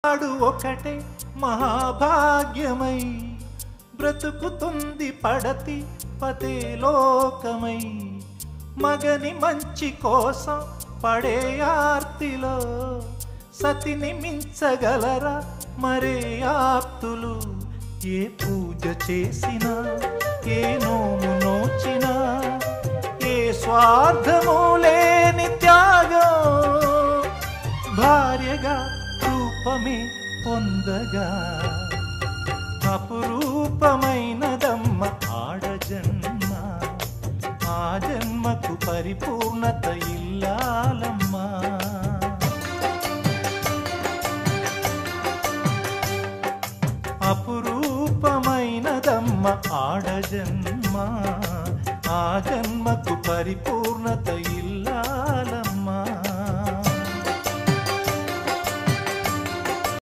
ఆడు ఒకటే మహాభాగ్యమై బ్రతుకుతుంది పడతి పతే లోకమై మగని మంచి కోసం పడే ఆర్తిలో సతిని మించగలరా మరే ఆప్తులు ఏ పూజ చేసినా ఏ నోము నోచినా ఏ స్వార్థము లేని త్యాగం భార్యగా రూపమే పొందగా అపురూపమైనదమ్మ ఆడజన్మ ఆ జన్మకు పరిపూర్ణత ఇల్లాలమ్మా అపురూపమైనదమ్మ ఆడజన్మ ఆ జన్మకు పరిపూర్ణత